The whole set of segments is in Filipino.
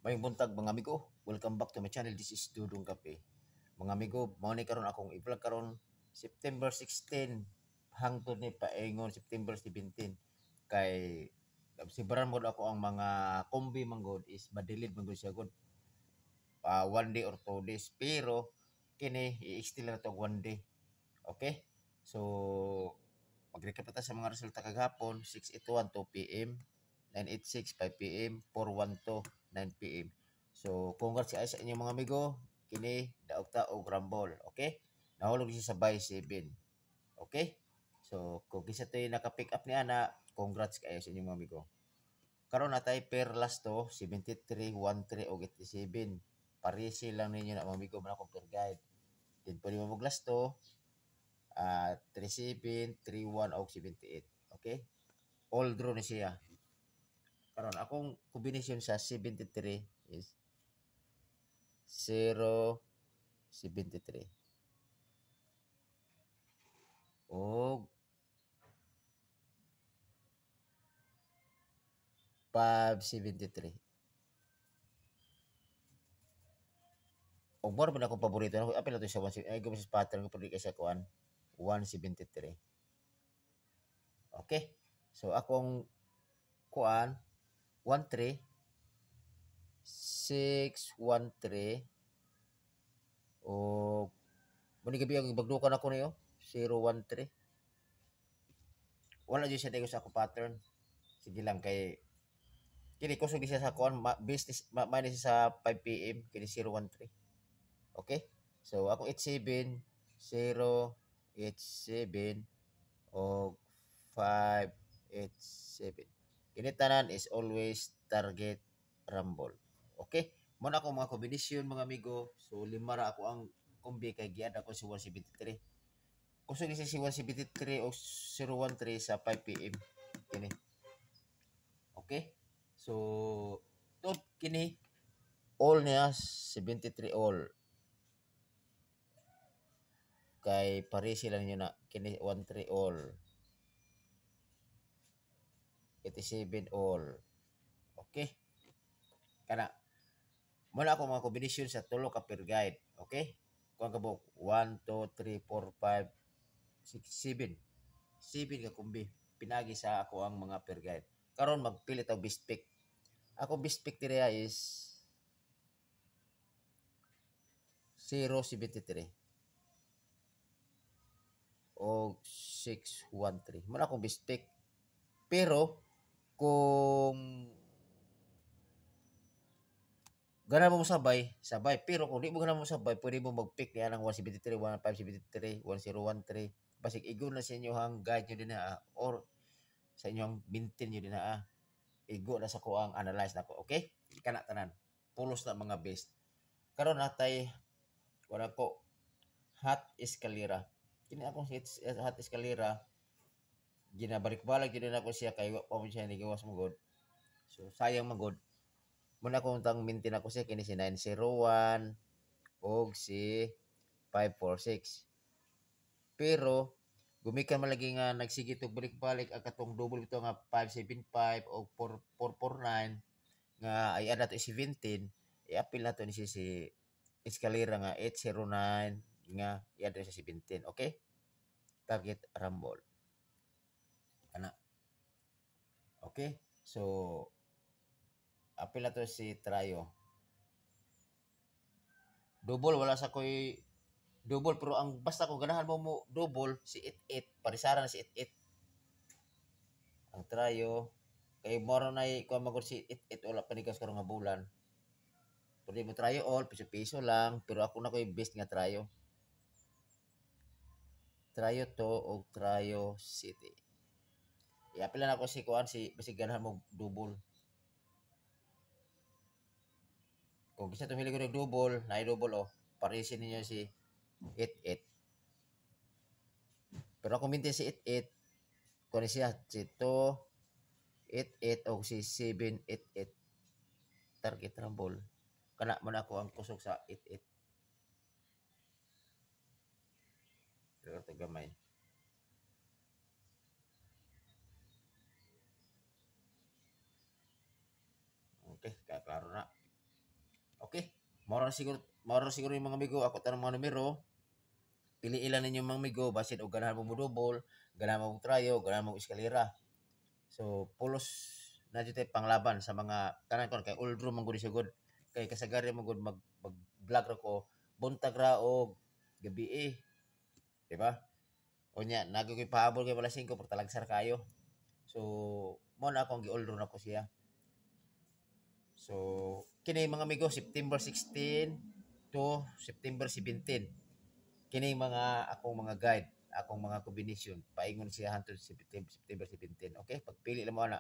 Mayong buntag mga amigo, welcome back to my channel. This is Dudong Kape. Mga amigo, mao ni karon akong i-vlog karon September 16 hangtod ni paingon September 17 kay sibaran mo ako ang mga kombi manggod is madilid manggod siya gud 1 day or 2 days pero kini i-extend na to 1 day. Okay? So mag-recap ta sa mga resulta kagahapon 681 2 p.m. 986 5 p.m. 412 9 p.m. So congrats sa inyo mga amigo, kini daog ta og rumble, okay? Nahulog siya sa buy 7. Okay? So kung kisa tayo naka-pick up ni ana, congrats kayo sa inyo mga amigo. Karon natay per last to 73 13 og 87. Parisi lang ninyo na mga amigo man akong per guide. Then pwede mo mag last to 37 31 og 78. Okay? All draw ni siya. Karon akong kombinasyon sa 73 is 073 o 573. Og more man akong paborito na apil na to sa 1 ay gusto sa pattern ko pwede kay sa kuan 173. Okay? So akong kuan 13 613 o muni gabi ang bagdukan ako niyo 013. Wala jud siya dayo sa ako pattern. Sige lang kay kini kusog siya sa kuan business minus sa 5 PM kini 013. Okay? So ako 87 087 o 587. Kini tanan is always target rumble. Okay? Muna ako mga kombinasyon mga amigo. So lima ra ako ang kombi kay giad ako si 173. Kusog siya si 173 o 013 sa 5 PM kini. Okay? So tot kini all niya 73 all. Kay parisi lang niyo na kini 13 all. 87 all. Okay? Kana muna ako mga kombinasyon sa tulo ka per guide. Okay? Kuan ka buk 1 2 3 4 5 6 7. 7 ka kumbi. Pinagi sa ako ang mga per guide. Karon magpili taw best pick. Ako best pick diriya is 073 o 613. Muna akong best pick. Pero kung gana mo sabay, sabay. Pero kung di mo gana mo sabay, pwede mo mag-pick niya ng 173, 1573, 1013. Basig igo na sa inyo hang guide nyo din na or sa inyong maintain nyo din na igo na sa ko ang analyze na ko. Okay? Kana tanan. Pulos na mga best. Karon natay wala ko hot escalera. Kini akong hot escalera ginabalik-balik din ako siya kay wa pa siya nigawas mo god. So sayang magod. Muna kong tang maintain ako siya kini si 901 og si 546. Pero gumikan man lagi nga nagsigit og balik-balik ang katong double bito nga 575 o 449 nga ay ada to 17 i-appeal na to ni si escalera nga 809 nga i-ada sa 17. Okay? Target rumble. Ana. Okay? So apil na to si Trayo. Double wala sa koy double pero ang basta ko ganahan mo double si 88 parisara na si 88 ang Trayo kay moro na ko magod si 88 wala panigas karon nga bulan. Pwede mo Trayo all piso-piso lang pero ako na koy best nga Trayo. Trayo to o Trayo City. I-apil na ako si kuan si basig ganahan mo double. Kung gusto tumili ko ng double, na-double oh. Parisin niyo si 88. Pero ako mintin si 88, kung siya si 288 o si 788 target rumble. Kana mo na ako ang kusog sa 88. Pero ito gamay. Okay, kaya klaro na. Mao ra siguro yung mga amigo ako tanang mga numero. Pili ilan ninyo mga amigo basin og ganahan mo double, ganahan mo trayo, ganahan mo eskalera. So pulos na jud tay panglaban sa mga tanan kon kay old room man gud sigud. Kay kasagari man gud mag vlog ra ko buntag ra og gabi di ba? Unya nagi ko'y pahabol kay wala 5 pero talagsar kayo. So mo na akong gi-old room ako siya. So kini mga amigo September 16 to September 17. Kini mga akong mga guide, akong mga combination. Paingon siya hangtod September 17. Okay? Pagpili lang mo na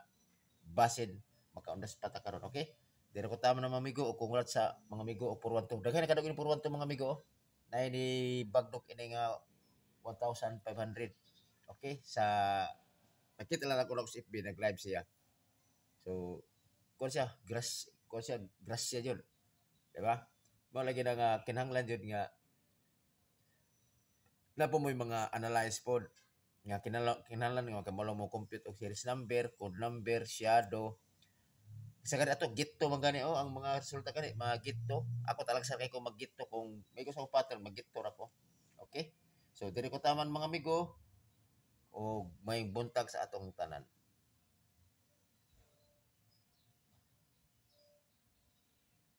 basin makaundas pata karon, okay? Dira ko tama na mga amigo o congrats sa mga amigo o purwanto. Daghan na kadog ini purwanto mga amigo. Na ini bagdok ini nga 1,500. Okay? Sa nakita lang ako sa FB nag-live siya. So, kon siya grasya jud, di ba? Mo lagi na nga kinahanglan jud nga na po mo yung mga analyze pod nga kinahanglan nga kamalo mo compute og series number, code number, shadow. Sa kani ato gitto man gani ang mga resulta kani mga gitto. Ako talaga sa kay ko maggitto kung may gusto ko pattern maggitto ra ko. Okay? So diri ko taman mga amigo o may buntag sa atong tanan.